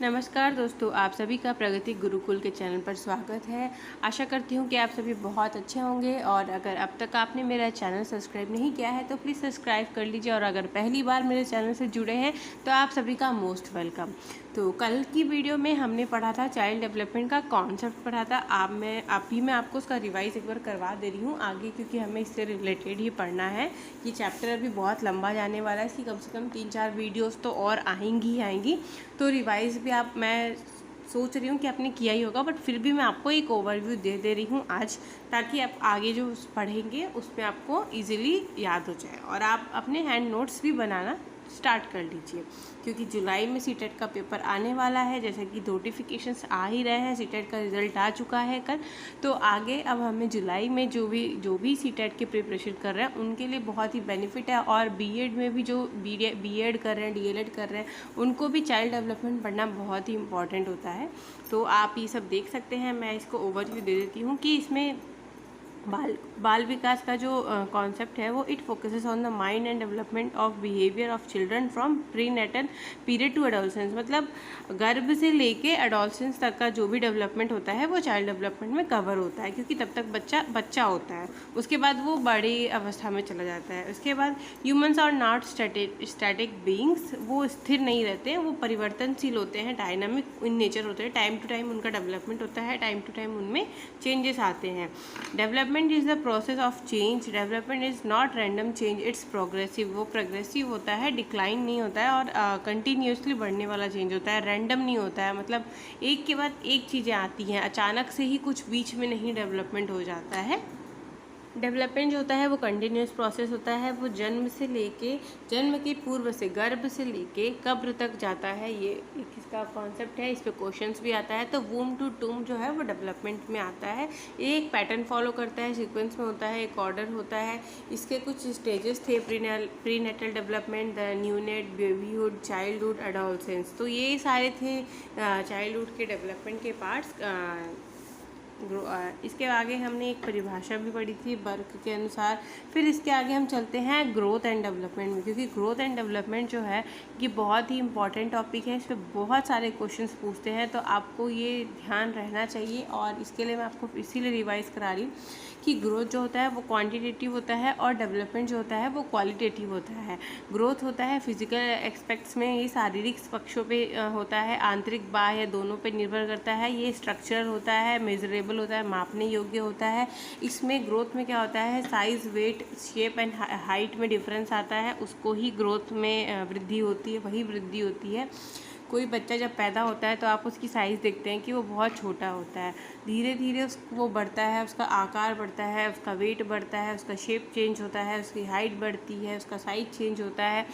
नमस्कार दोस्तों, आप सभी का प्रगति गुरुकुल के चैनल पर स्वागत है। आशा करती हूँ कि आप सभी बहुत अच्छे होंगे और अगर अब तक आपने मेरा चैनल सब्सक्राइब नहीं किया है तो प्लीज़ सब्सक्राइब कर लीजिए और अगर पहली बार मेरे चैनल से जुड़े हैं तो आप सभी का मोस्ट वेलकम। तो कल की वीडियो में हमने पढ़ा था चाइल्ड डेवलपमेंट का कॉन्सेप्ट पढ़ा था। मैं आपको उसका रिवाइज एक बार करवा दे रही हूँ आगे, क्योंकि हमें इससे रिलेटेड ही पढ़ना है। ये चैप्टर अभी बहुत लंबा जाने वाला है, इसकी कम से कम 3-4 वीडियोस तो और आएंगी ही आएंगी। तो रिवाइज भी मैं सोच रही हूँ कि आपने किया ही होगा, बट फिर भी मैं आपको एक ओवरव्यू दे रही हूँ आज, ताकि आप आगे जो पढ़ेंगे उसमें आपको इजीली याद हो जाए और आप अपने हैंड नोट्स भी बनाना स्टार्ट कर लीजिए, क्योंकि जुलाई में सीटेट का पेपर आने वाला है। जैसे कि नोटिफिकेशंस आ ही रहे हैं, सीटेट का रिजल्ट आ चुका है कल। तो आगे अब हमें जुलाई में जो भी सीटेट की प्रिपरेशन कर रहे हैं उनके लिए बहुत ही बेनिफिट है, और बीएड में भी जो बीएड कर रहे हैं, डीएलएड कर रहे हैं, उनको भी चाइल्ड डेवलपमेंट पढ़ना बहुत ही इंपॉर्टेंट होता है। तो आप ये सब देख सकते हैं। मैं इसको ओवरव्यू दे देती हूँ कि इसमें बाल विकास का जो कॉन्सेप्ट है वो it focuses on the mind and development of behaviour of children from prenatal period to adolescence. मतलब गर्भ से लेके एडोलसेंस तक का जो भी डेवलपमेंट होता है वो चाइल्ड डेवलपमेंट में कवर होता है, क्योंकि तब तक बच्चा होता है, उसके बाद वो बड़ी अवस्था में चला जाता है। उसके बाद humans are not static beings, वो स्थिर नहीं रहते हैं, वो परिवर्तनशील होते हैं, डायनामिक इन नेचर होते हैं। टाइम टू टाइम उनका डेवलपमेंट होता है, टाइम टू टाइम उनमें चेंजेस आते हैं। Development is the process of change. Development is not random change, it's progressive. वो प्रोग्रेसिव होता है, डिक्लाइन नहीं होता है, और कंटिन्यूसली बढ़ने वाला चेंज होता है, रैंडम नहीं होता है। मतलब एक के बाद एक चीज़ें आती हैं, अचानक से ही कुछ बीच में नहीं डेवलपमेंट हो जाता है। डेवलपमेंट जो होता है वो कंटिन्यूस प्रोसेस होता है। वो जन्म के पूर्व से, गर्भ से लेके कब्र तक जाता है। ये एक इसका कॉन्सेप्ट है, इस पे क्वेश्चंस भी आता है। तो वूम टू टूम जो है वो डेवलपमेंट में आता है। ये एक पैटर्न फॉलो करता है, सीक्वेंस में होता है, एक ऑर्डर होता है। इसके कुछ स्टेजेस थे, prenatal development, the neonate, babyhood, childhood, adolescence. तो ये सारे थे चाइल्डहुड के डेवलपमेंट के पार्ट्स। इसके आगे हमने एक परिभाषा भी पढ़ी थी बर्क के अनुसार। फिर इसके आगे हम चलते हैं ग्रोथ एंड डेवलपमेंट में, क्योंकि ग्रोथ एंड डेवलपमेंट जो है ये बहुत ही इंपॉर्टेंट टॉपिक है। इस पर बहुत सारे क्वेश्चंस पूछते हैं, तो आपको ये ध्यान रहना चाहिए। और इसके लिए मैं आपको इसीलिए रिवाइज करा रही हूँ कि ग्रोथ जो होता है वो क्वांटिटेटिव होता है और डेवलपमेंट जो होता है वो क्वालिटेटिव होता है। ग्रोथ होता है फिजिकल एस्पेक्ट्स में, ये शारीरिक पक्षों पे होता है, आंतरिक बाह्य दोनों पे निर्भर करता है। ये स्ट्रक्चरल होता है, मेजरेबल होता है, मापने योग्य होता है। इसमें ग्रोथ में क्या होता है, size, weight, shape and height में डिफरेंस आता है, उसको ही ग्रोथ में वृद्धि होती है, वही वृद्धि होती है। कोई बच्चा जब पैदा होता है तो आप उसकी साइज़ देखते हैं कि वो बहुत छोटा होता है, धीरे धीरे वो बढ़ता है, उसका आकार बढ़ता है, उसका वेट बढ़ता है, उसका शेप चेंज होता है, उसकी हाइट बढ़ती है, उसका साइज चेंज होता है।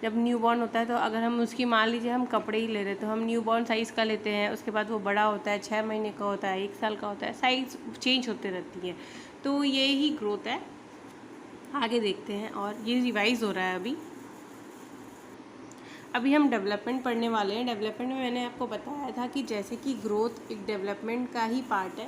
जब न्यूबॉर्न होता है तो अगर हम उसकी, मान लीजिए हम कपड़े ही ले रहे तो हम न्यूबॉर्न साइज़ का लेते हैं, उसके बाद वो बड़ा होता है, 6 महीने का होता है, 1 साल का होता है, साइज़ चेंज होते रहती है। तो ये ही ग्रोथ है। आगे देखते हैं, और ये रिवाइज़ हो रहा है अभी हम डेवलपमेंट पढ़ने वाले हैं। डेवलपमेंट में मैंने आपको बताया था कि जैसे कि ग्रोथ एक डेवलपमेंट का ही पार्ट है,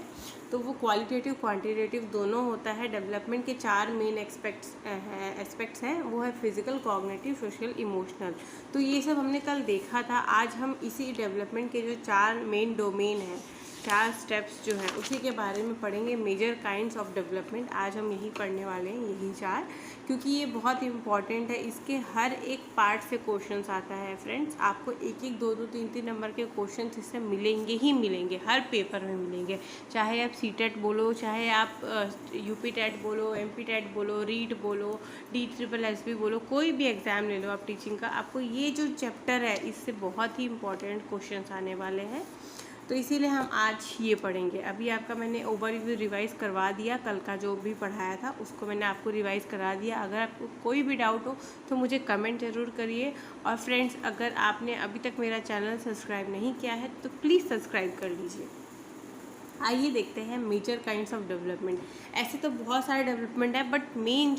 तो वो क्वालिटेटिव क्वांटिटेटिव दोनों होता है। डेवलपमेंट के 4 मेन एस्पेक्ट्स हैं, वो है फिजिकल, कॉग्निटिव, सोशल, इमोशनल। तो ये सब हमने कल देखा था। आज हम इसी डेवलपमेंट के जो 4 मेन डोमेन हैं, 4 स्टेप्स जो हैं, उसी के बारे में पढ़ेंगे। मेजर काइंड्स ऑफ डेवलपमेंट आज हम यही पढ़ने वाले हैं, यही 4, क्योंकि ये बहुत इंपॉर्टेंट है। इसके हर एक पार्ट से क्वेश्चंस आता है फ्रेंड्स। आपको 1-1, 2-2, 3-3 नंबर के क्वेश्चंस इससे मिलेंगे ही मिलेंगे, हर पेपर में मिलेंगे। चाहे आप सीटेट बोलो, चाहे आप यूपी टेट बोलो, एमपी टेट बोलो, रीट बोलो, DSSS बोलो, कोई भी एग्ज़ाम ले लो आप टीचिंग का, आपको ये जो चैप्टर है इससे बहुत ही इंपॉर्टेंट क्वेश्चंस आने वाले हैं। तो इसीलिए हम आज ये पढ़ेंगे। अभी आपका मैंने ओवरव्यू रिवाइज़ करवा दिया, कल का जो भी पढ़ाया था उसको मैंने आपको रिवाइज़ करा दिया। अगर आपको कोई भी डाउट हो तो मुझे कमेंट ज़रूर करिए। और फ्रेंड्स, अगर आपने अभी तक मेरा चैनल सब्सक्राइब नहीं किया है तो प्लीज़ सब्सक्राइब कर लीजिए। आइए देखते हैं मेजर काइंड्स ऑफ डेवलपमेंट। ऐसे तो बहुत सारे डेवलपमेंट है, बट मेन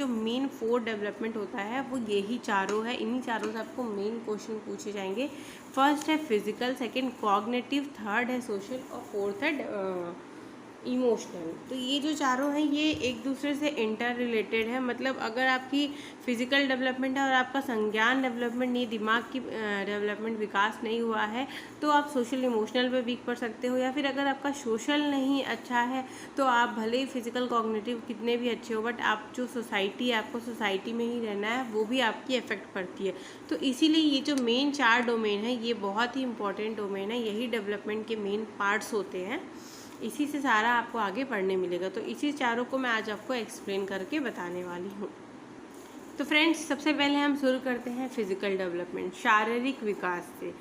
4 डेवलपमेंट होता है वो यही चारों है। इन्हीं चारों से आपको मेन क्वेश्चन पूछे जाएंगे। फर्स्ट है फिजिकल, सेकंड कॉग्निटिव, थर्ड है सोशल और फोर्थ है इमोशनल। तो ये जो चारों हैं ये एक दूसरे से इंटर रिलेटेड है। मतलब अगर आपकी फिजिकल डेवलपमेंट है और आपका संज्ञान डेवलपमेंट नहीं, दिमाग की डेवलपमेंट विकास नहीं हुआ है, तो आप सोशल इमोशनल पे वीक पड़ सकते हो। या फिर अगर आपका सोशल नहीं अच्छा है तो आप भले ही फिजिकल कॉग्निटिव कितने भी अच्छे हो, बट आप जो सोसाइटी है, आपको सोसाइटी में ही रहना है, वो भी आपकी इफेक्ट पड़ती है। तो इसीलिए ये जो मेन 4 डोमेन है ये बहुत ही इंपॉर्टेंट डोमेन है, यही डेवलपमेंट के मेन पार्ट्स होते हैं। इसी से सारा आपको आगे पढ़ने मिलेगा। तो इसी चारों को मैं आज आपको एक्सप्लेन करके बताने वाली हूँ। तो फ्रेंड्स, सबसे पहले हम शुरू करते हैं फिजिकल डेवलपमेंट, शारीरिक विकास से।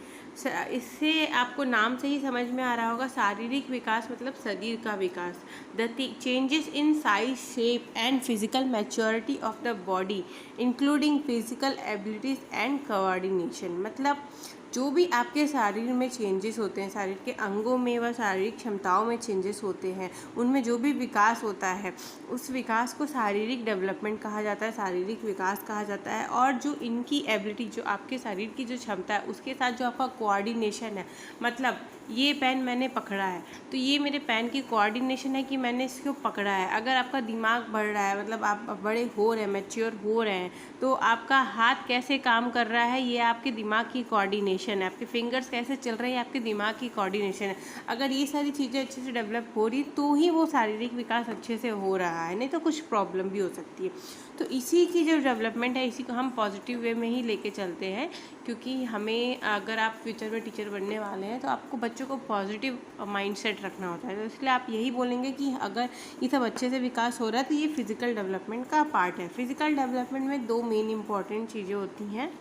इससे आपको नाम से ही समझ में आ रहा होगा, शारीरिक विकास मतलब शरीर का विकास। The changes in size, shape and physical maturity of the body including physical abilities and coordination. मतलब जो भी आपके शरीर में चेंजेस होते हैं, शरीर के अंगों में व शारीरिक क्षमताओं में चेंजेस होते हैं, उनमें जो भी विकास होता है उस विकास को शारीरिक डेवलपमेंट कहा जाता है, शारीरिक विकास कहा जाता है। और जो इनकी एबिलिटी, जो आपके शरीर की जो क्षमता है, उसके साथ जो आपका कोऑर्डिनेशन है, मतलब ये पेन मैंने पकड़ा है तो ये मेरे पेन की कोऑर्डिनेशन है कि मैंने इसको पकड़ा है। अगर आपका दिमाग बढ़ रहा है, मतलब आप बड़े हो रहे हैं, मैच्योर हो रहे हैं, तो आपका हाथ कैसे काम कर रहा है ये आपके दिमाग की कोऑर्डिनेशन है। आपके फिंगर्स कैसे चल रहे हैं आपके दिमाग की कोऑर्डिनेशन है। अगर ये सारी चीज़ें अच्छे से डेवलप हो रही तो ही वो शारीरिक विकास अच्छे से हो रहा है, नहीं तो कुछ प्रॉब्लम भी हो सकती है। तो इसी की जो डेवलपमेंट है, इसी को हम पॉजिटिव वे में ही लेके चलते हैं, क्योंकि हमें, अगर आप फ्यूचर में टीचर बनने वाले हैं तो आपको बच्चों को पॉजिटिव माइंडसेट रखना होता है। तो इसलिए आप यही बोलेंगे कि अगर ये सब अच्छे से विकास हो रहा है तो ये फिजिकल डेवलपमेंट का पार्ट है। फिजिकल डेवलपमेंट में 2 मेन इंपॉर्टेंट चीज़ें होती हैं।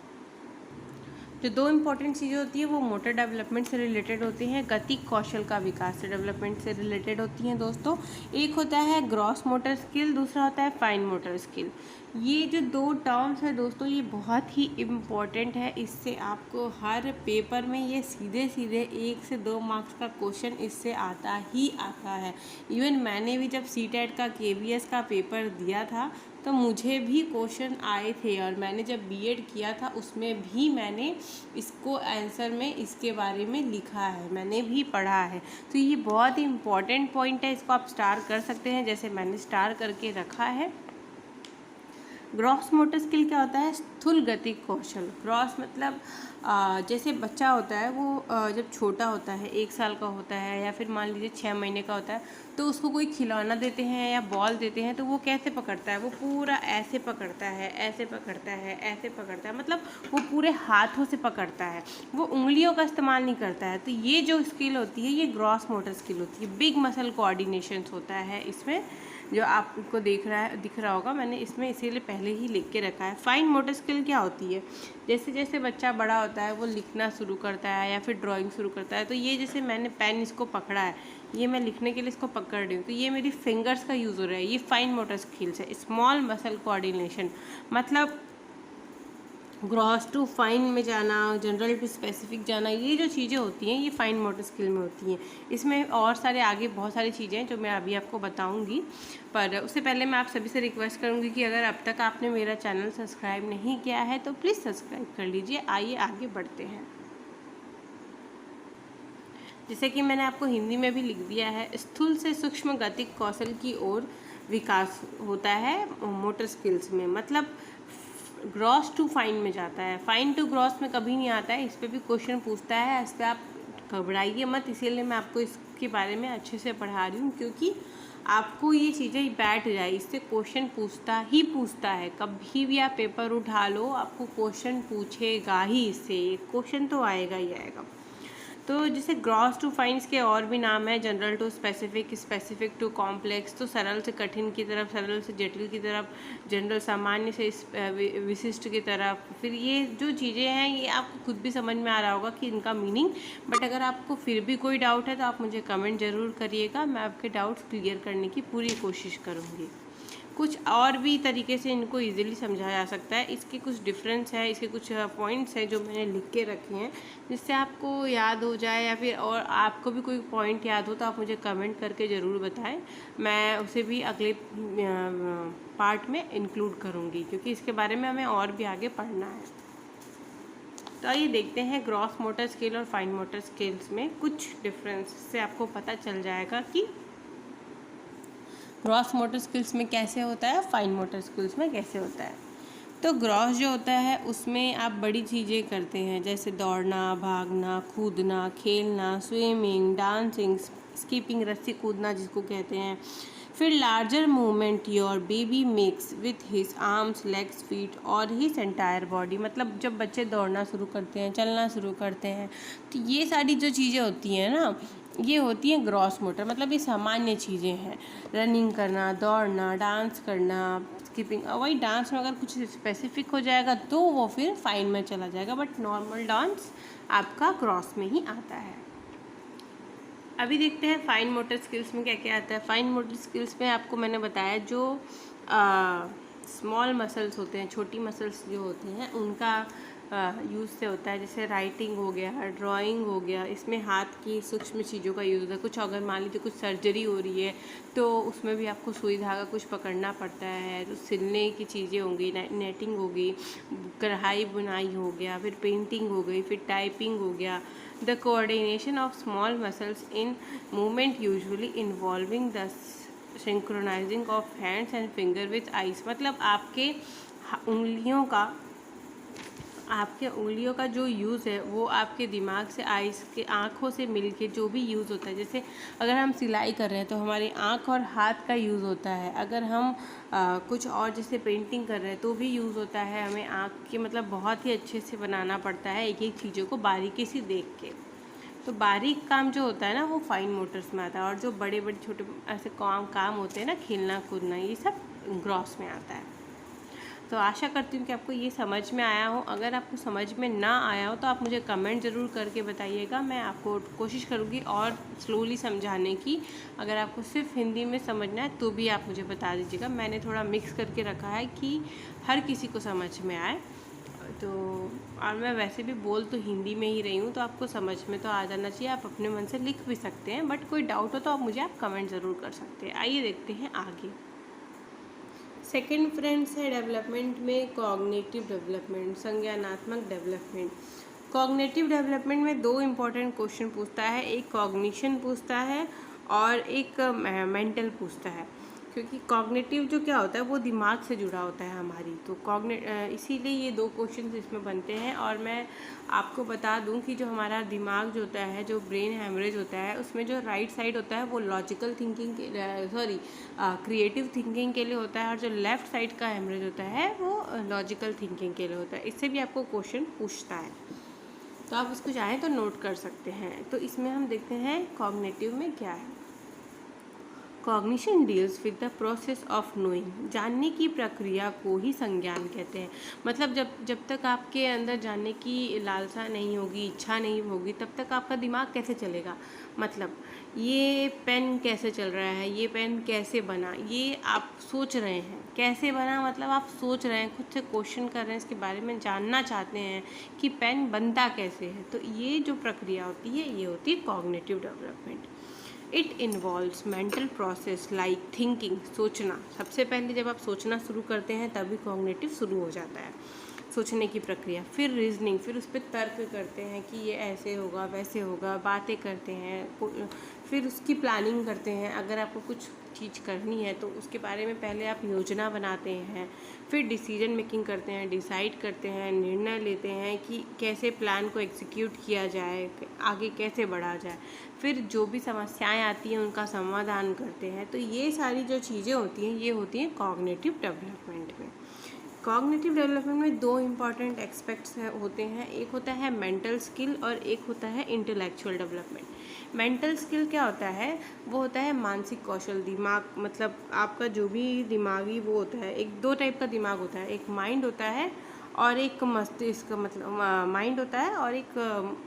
जो 2 इंपॉर्टेंट चीज़ें होती हैं वो मोटर डेवलपमेंट से रिलेटेड होती हैं, गति कौशल का विकास से डेवलपमेंट से रिलेटेड होती हैं दोस्तों। एक होता है ग्रॉस मोटर स्किल, दूसरा होता है फाइन मोटर स्किल। ये जो 2 टर्म्स है दोस्तों ये बहुत ही इम्पॉर्टेंट है। इससे आपको हर पेपर में ये सीधे सीधे 1 से 2 मार्क्स का क्वेश्चन इससे आता ही आता है। इवन मैंने भी जब सीटेट का KVS का पेपर दिया था तो मुझे भी क्वेश्चन आए थे, और मैंने जब बीएड किया था उसमें भी मैंने इसको आंसर में इसके बारे में लिखा है, मैंने भी पढ़ा है। तो ये बहुत ही इम्पॉर्टेंट पॉइंट है, इसको आप स्टार कर सकते हैं जैसे मैंने स्टार करके रखा है। ग्रॉस मोटर स्किल क्या होता है? स्थूल गति कौशल। ग्रॉस मतलब जैसे बच्चा होता है वो जब छोटा होता है, 1 साल का होता है या फिर मान लीजिए 6 महीने का होता है, तो उसको कोई खिलौना देते हैं या बॉल देते हैं तो वो कैसे पकड़ता है? वो पूरा ऐसे पकड़ता है, ऐसे पकड़ता है, ऐसे पकड़ता है, मतलब वो पूरे हाथों से पकड़ता है, वो उंगलियों का इस्तेमाल नहीं करता है। तो ये जो स्किल होती है ये ग्रॉस मोटर स्किल होती है। बिग मसल कोऑर्डिनेशन होता है इसमें, जो आपको दिख रहा होगा, मैंने इसमें इसीलिए पहले ही लिख के रखा है। फाइन मोटर स्किल क्या होती है? जैसे जैसे बच्चा बड़ा होता है वो लिखना शुरू करता है या फिर ड्राइंग शुरू करता है, तो ये जैसे मैंने पेन इसको पकड़ा है, ये मैं लिखने के लिए इसको पकड़ रही हूँ, तो ये मेरी फिंगर्स का यूज़ हो रहा है, ये फाइन मोटर स्किल्स है। स्मॉल मसल कोऑर्डिनेशन मतलब ग्रॉस टू फाइन में जाना, जनरल टू स्पेसिफिक जाना, ये जो चीज़ें होती हैं ये फाइन मोटर स्किल में होती हैं। इसमें और सारे आगे बहुत सारी चीज़ें हैं जो मैं अभी आपको बताऊंगी, पर उससे पहले मैं आप सभी से रिक्वेस्ट करूंगी कि अगर अब तक आपने मेरा चैनल सब्सक्राइब नहीं किया है तो प्लीज़ सब्सक्राइब कर लीजिए। आइए आगे बढ़ते हैं। जैसे कि मैंने आपको हिंदी में भी लिख दिया है, स्थूल से सूक्ष्म गतिक कौशल की ओर विकास होता है मोटर स्किल्स में। मतलब ग्रॉस टू फाइन में जाता है, फाइन टू ग्रॉस में कभी नहीं आता है। इस पर भी क्वेश्चन पूछता है, इस पर आप घबराइए मत, इसीलिए मैं आपको इसके बारे में अच्छे से पढ़ा रही हूँ, क्योंकि आपको ये चीज़ें बैठ जाए। इससे क्वेश्चन पूछता है, कभी भी आप पेपर उठा लो आपको क्वेश्चन पूछेगा ही, इससे क्वेश्चन तो आएगा ही आएगा। तो जैसे ग्रॉस टू फाइन्स के और भी नाम है, general to specific, specific to complex. तो सरल से कठिन की तरफ, सरल से जटिल की तरफ, जनरल सामान्य से विशिष्ट की तरफ। फिर ये जो चीज़ें हैं ये आपको खुद भी समझ में आ रहा होगा कि इनका मीनिंग, बट अगर आपको फिर भी कोई डाउट है तो आप मुझे कमेंट ज़रूर करिएगा, मैं आपके डाउट्स क्लियर करने की पूरी कोशिश करूँगी। कुछ और भी तरीके से इनको इजीली समझाया जा सकता है। इसके कुछ डिफरेंस है, इसके कुछ पॉइंट्स हैं जो मैंने लिख के रखे हैं, जिससे आपको याद हो जाए, या फिर और आपको भी कोई पॉइंट याद हो तो आप मुझे कमेंट करके ज़रूर बताएं, मैं उसे भी अगले पार्ट में इंक्लूड करूँगी, क्योंकि इसके बारे में हमें और भी आगे पढ़ना है। तो आइए देखते हैं ग्रॉस मोटर स्किल और फाइन मोटर स्किल्स में कुछ डिफरेंस से आपको पता चल जाएगा कि ग्रॉस मोटर स्किल्स में कैसे होता है, फाइन मोटर स्किल्स में कैसे होता है। तो ग्रॉस जो होता है उसमें आप बड़ी चीज़ें करते हैं, जैसे दौड़ना, भागना, कूदना, खेलना, स्विमिंग, डांसिंग, स्कीपिंग, रस्सी कूदना जिसको कहते हैं। फिर larger movement your baby makes with his arms, legs, feet और हिज एंटायर बॉडी। मतलब जब बच्चे दौड़ना शुरू करते हैं, चलना शुरू करते हैं, तो ये सारी जो चीज़ें होती हैं ना, ये होती हैं ग्रॉस मोटर। मतलब ये सामान्य चीज़ें हैं, रनिंग करना, दौड़ना, डांस करना, स्किपिंग। वही डांस में अगर कुछ स्पेसिफिक हो जाएगा तो वो फिर फाइन में चला जाएगा, बट नॉर्मल डांस आपका ग्रॉस में ही आता है। अभी देखते हैं फाइन मोटर स्किल्स में क्या क्या आता है। फाइन मोटर स्किल्स में आपको मैंने बताया जो स्मॉल मसल्स होते हैं, छोटी मसल्स जो होती हैं उनका यूज़ से होता है। जैसे राइटिंग हो गया, ड्राइंग हो गया, इसमें हाथ की सूक्ष्म चीज़ों का यूज़ होता है। कुछ अगर मान लीजिए कुछ सर्जरी हो रही है तो उसमें भी आपको सुई धागा कुछ पकड़ना पड़ता है, तो सिलने की चीज़ें होंगी, नेटिंग होगी, कढ़ाई बुनाई हो गया, फिर पेंटिंग हो गई, फिर टाइपिंग हो गया। The coordination of small muscles in movement usually involving the synchronising of hands and finger with eyes. मतलब आपके उंगलियों का जो यूज़ है वो आपके दिमाग से, आइज़ के, आँखों से मिलके जो भी यूज़ होता है। जैसे अगर हम सिलाई कर रहे हैं तो हमारी आँख और हाथ का यूज़ होता है। अगर हम कुछ और जैसे पेंटिंग कर रहे हैं तो भी यूज़ होता है। हमें आँख के मतलब बहुत ही अच्छे से बनाना पड़ता है एक एक चीज़ों को बारीकी से देख के। तो बारीक काम जो होता है ना वो फाइन मोटर्स में आता है, और जो बड़े बड़े छोटे ऐसे काम होते हैं ना, खेलना कूदना, ये सब ग्रॉस में आता है। तो आशा करती हूँ कि आपको ये समझ में आया हो। अगर आपको समझ में ना आया हो तो आप मुझे कमेंट ज़रूर करके बताइएगा, मैं आपको कोशिश करूँगी और स्लोली समझाने की। अगर आपको सिर्फ हिंदी में समझना है तो भी आप मुझे बता दीजिएगा। मैंने थोड़ा मिक्स करके रखा है कि हर किसी को समझ में आए। तो और मैं वैसे भी बोल तो हिंदी में ही रही हूँ, तो आपको समझ में तो आ जाना चाहिए। आप अपने मन से लिख भी सकते हैं, बट कोई डाउट हो तो आप कमेंट ज़रूर कर सकते हैं। आइए देखते हैं आगे। सेकेंड फ्रेंड्स है डेवलपमेंट में कॉग्निटिव डेवलपमेंट, संज्ञानात्मक डेवलपमेंट। कॉग्निटिव डेवलपमेंट में दो इम्पॉर्टेंट क्वेश्चन पूछता है, एक कॉग्निशन पूछता है और एक मेंटल पूछता है। क्योंकि कॉग्निटिव जो क्या होता है वो दिमाग से जुड़ा होता है हमारी, तो इसीलिए ये दो क्वेश्चन इसमें बनते हैं। और मैं आपको बता दूं कि जो हमारा दिमाग जो होता है, जो ब्रेन हैमरेज होता है, उसमें जो राइट साइड होता है वो लॉजिकल थिंकिंग क्रिएटिव थिंकिंग के लिए होता है, और जो लेफ़्ट साइड का हैमरेज होता है वो लॉजिकल थिंकिंग के लिए होता है। इससे भी आपको क्वेश्चन पूछता है, तो आप इसको चाहें तो नोट कर सकते हैं। तो इसमें हम देखते हैं कॉग्निटिव में क्या है। Cognition deals with the process of knowing, जानने की प्रक्रिया को ही संज्ञान कहते हैं। मतलब जब तक आपके अंदर जानने की लालसा नहीं होगी, इच्छा नहीं होगी, तब तक आपका दिमाग कैसे चलेगा। मतलब ये पेन कैसे चल रहा है, ये पेन कैसे बना, ये आप सोच रहे हैं कैसे बना, मतलब आप सोच रहे हैं, खुद से क्वेश्चन कर रहे हैं, इसके बारे में जानना चाहते हैं कि पेन बनता कैसे है। तो ये जो प्रक्रिया होती है ये होती है cognitive development. It involves mental process like thinking, सोचना। सबसे पहले जब आप सोचना शुरू करते हैं तभी कॉग्निटिव शुरू हो जाता है, सोचने की प्रक्रिया। फिर रीजनिंग, फिर उस पर तर्क करते हैं कि ये ऐसे होगा वैसे होगा, बातें करते हैं, फिर उसकी प्लानिंग करते हैं। अगर आपको कुछ चीज़ करनी है तो उसके बारे में पहले आप योजना बनाते हैं, फिर डिसीजन मेकिंग करते हैं, डिसाइड करते हैं, निर्णय लेते हैं कि कैसे प्लान को एग्जीक्यूट किया जाए, आगे कैसे बढ़ा जाए। फिर जो भी समस्याएं आती हैं उनका समाधान करते हैं। तो ये सारी जो चीज़ें होती हैं ये होती हैं कॉग्निटिव डेवलपमेंट में। कॉग्निटिव डेवलपमेंट में दो इम्पॉर्टेंट एस्पेक्ट्स होते हैं, एक होता है मेंटल स्किल और एक होता है इंटेलेक्चुअल डेवलपमेंट। मेंटल स्किल क्या होता है, वो होता है मानसिक कौशल, दिमाग, मतलब आपका जो भी दिमागी वो होता है। एक दो टाइप का दिमाग होता है, एक माइंड होता है और एक मस्तिष्क, मतलब माइंड होता है और एक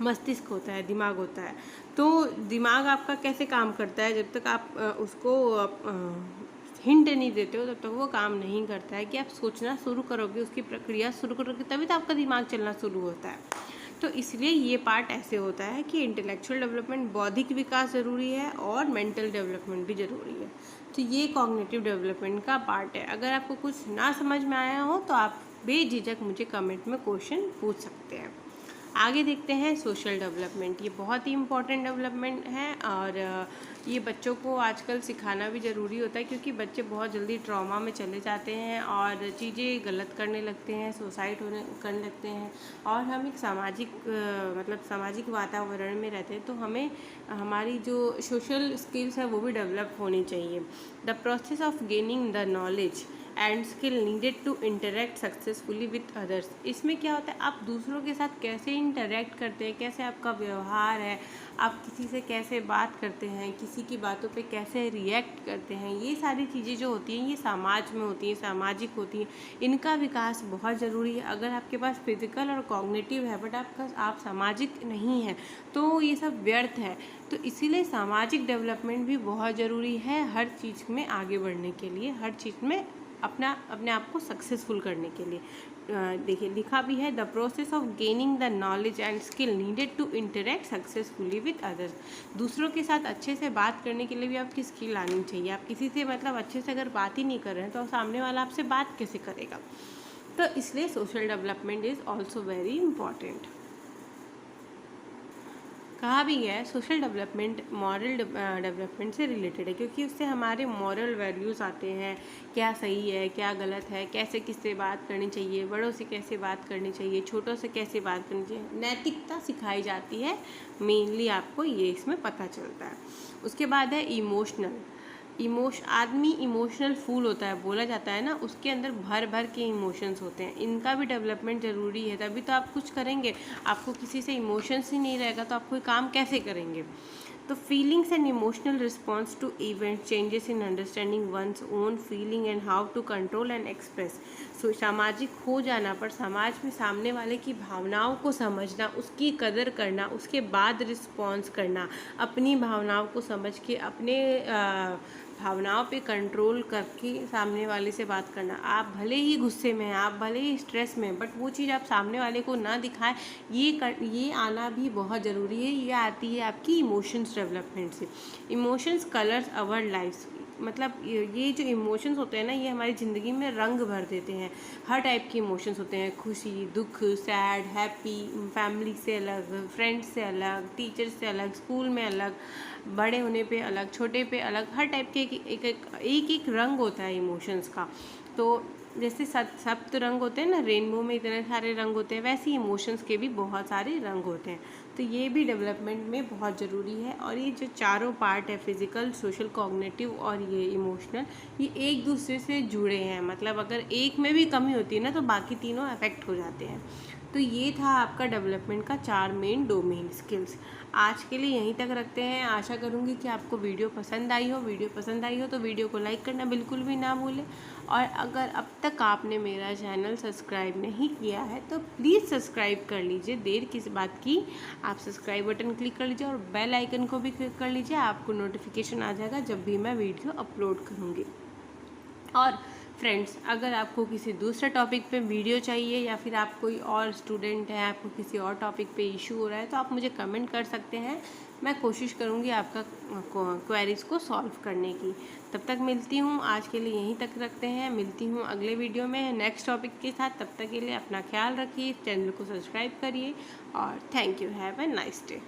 मस्तिष्क होता है, दिमाग होता है। तो दिमाग आपका कैसे काम करता है, जब तक आप उसको हिंट नहीं देते हो तब तक वो काम नहीं करता है। कि आप सोचना शुरू करोगे, उसकी प्रक्रिया शुरू करोगे, तभी तो आपका दिमाग चलना शुरू होता है। तो इसलिए ये पार्ट ऐसे होता है कि इंटेलेक्चुअल डेवलपमेंट, बौद्धिक विकास ज़रूरी है और मेंटल डेवलपमेंट भी ज़रूरी है। तो ये कॉग्निटिव डेवलपमेंट का पार्ट है। अगर आपको कुछ ना समझ में आया हो तो आप बेझिझक मुझे कमेंट में क्वेश्चन पूछ सकते हैं। आगे देखते हैं सोशल डेवलपमेंट। ये बहुत ही इम्पोर्टेंट डेवलपमेंट है और ये बच्चों को आजकल सिखाना भी ज़रूरी होता है, क्योंकि बच्चे बहुत जल्दी ट्रॉमा में चले जाते हैं और चीज़ें गलत करने लगते हैं, सुसाइड करने लगते हैं। और हम एक सामाजिक वातावरण में रहते हैं, तो हमें हमारी जो सोशल स्किल्स है वो भी डेवलप होनी चाहिए। The process of gaining the knowledge and skill needed to interact successfully with others. इसमें क्या होता है, आप दूसरों के साथ कैसे इंटरेक्ट करते हैं, कैसे आपका व्यवहार है, आप किसी से कैसे बात करते हैं, किसी की बातों पे कैसे रिएक्ट करते हैं, ये सारी चीज़ें जो होती हैं ये समाज में होती हैं, सामाजिक होती हैं। इनका विकास बहुत ज़रूरी है। अगर आपके पास फिजिकल और कॉग्निटिव है बट आप सामाजिक नहीं हैं तो ये सब व्यर्थ है। तो इसीलिए सामाजिक डेवलपमेंट भी बहुत ज़रूरी है हर चीज़ में आगे बढ़ने के लिए, हर चीज़ में अपने आप को सक्सेसफुल करने के लिए। देखिए लिखा भी है, the process of gaining the knowledge and skill needed to interact successfully with others. दूसरों के साथ अच्छे से बात करने के लिए भी आपकी स्किल आनी चाहिए। आप किसी से अच्छे से अगर बात ही नहीं कर रहे हैं तो सामने वाला आपसे बात कैसे करेगा। तो इसलिए social development is also very important. कहा भी गया है सोशल डेवलपमेंट मॉरल डेवलपमेंट से रिलेटेड है, क्योंकि उससे हमारे मॉरल वैल्यूज़ आते हैं, क्या सही है क्या गलत है, कैसे किससे बात करनी चाहिए, बड़ों से कैसे बात करनी चाहिए, छोटों से कैसे बात करनी चाहिए, नैतिकता सिखाई जाती है। मेनली आपको ये इसमें पता चलता है। उसके बाद है आदमी इमोशनल फूल होता है, बोला जाता है ना, उसके अंदर भर भर के इमोशंस होते हैं। इनका भी डेवलपमेंट ज़रूरी है, तभी तो आप कुछ करेंगे। आपको किसी से इमोशंस ही नहीं रहेगा तो आप कोई काम कैसे करेंगे। तो feelings and emotional response to event changes in understanding one's own feeling and how to control and express. So सामाजिक हो जाना पर समाज में सामने वाले की भावनाओं को समझना, उसकी कदर करना, उसके बाद रिस्पॉन्स करना, अपनी भावनाओं को समझ के अपने भावनाओं पे कंट्रोल करके सामने वाले से बात करना। आप भले ही गुस्से में हैं, आप भले ही स्ट्रेस में हैं, बट वो चीज़ आप सामने वाले को ना दिखाएं, ये आना भी बहुत ज़रूरी है। ये आती है आपकी इमोशंस डेवलपमेंट से। इमोशंस कलर्स आवर लाइफ्स, मतलब ये जो इमोशंस होते हैं ना, ये हमारी ज़िंदगी में रंग भर देते हैं। हर टाइप के इमोशंस होते हैं, खुशी, दुख, सैड, हैप्पी, फैमिली से अलग, फ्रेंड्स से अलग, टीचर से अलग, स्कूल में अलग, बड़े होने पे अलग, छोटे पे अलग, हर टाइप के एक रंग होता है इमोशंस का। तो जैसे सप्त रंग होते हैं ना, रेनबो में इतने सारे रंग होते हैं, वैसे ही इमोशंस के भी बहुत सारे रंग होते हैं। तो ये भी डेवलपमेंट में बहुत ज़रूरी है। और ये जो चारों पार्ट है, फिज़िकल, सोशल, कॉग्निटिव और ये इमोशनल, ये एक दूसरे से जुड़े हैं। मतलब अगर एक में भी कमी होती है ना तो बाकी तीनों अफेक्ट हो जाते हैं। तो ये था आपका डेवलपमेंट का 4 मेन डोमेन स्किल्स। आज के लिए यहीं तक रखते हैं। आशा करूँगी कि आपको वीडियो पसंद आई हो तो वीडियो को लाइक करना बिल्कुल भी ना भूलें। और अगर अब तक आपने मेरा चैनल सब्सक्राइब नहीं किया है तो प्लीज़ सब्सक्राइब कर लीजिए। देर किस बात की, आप सब्सक्राइब बटन क्लिक कर लीजिए और बेल आइकन को भी क्लिक कर लीजिए। आपको नोटिफिकेशन आ जाएगा जब भी मैं वीडियो अपलोड करूँगी। और फ्रेंड्स, अगर आपको किसी दूसरे टॉपिक पे वीडियो चाहिए या फिर आप कोई और स्टूडेंट हैं, आपको किसी और टॉपिक पे इशू हो रहा है, तो आप मुझे कमेंट कर सकते हैं। मैं कोशिश करूँगी आपका क्वेरीज़ को सॉल्व करने की। तब तक मिलती हूँ, आज के लिए यहीं तक रखते हैं। मिलती हूँ अगले वीडियो में नेक्स्ट टॉपिक के साथ। तब तक के लिए अपना ख्याल रखिए, चैनल को सब्सक्राइब करिए और thank you. Have a nice day.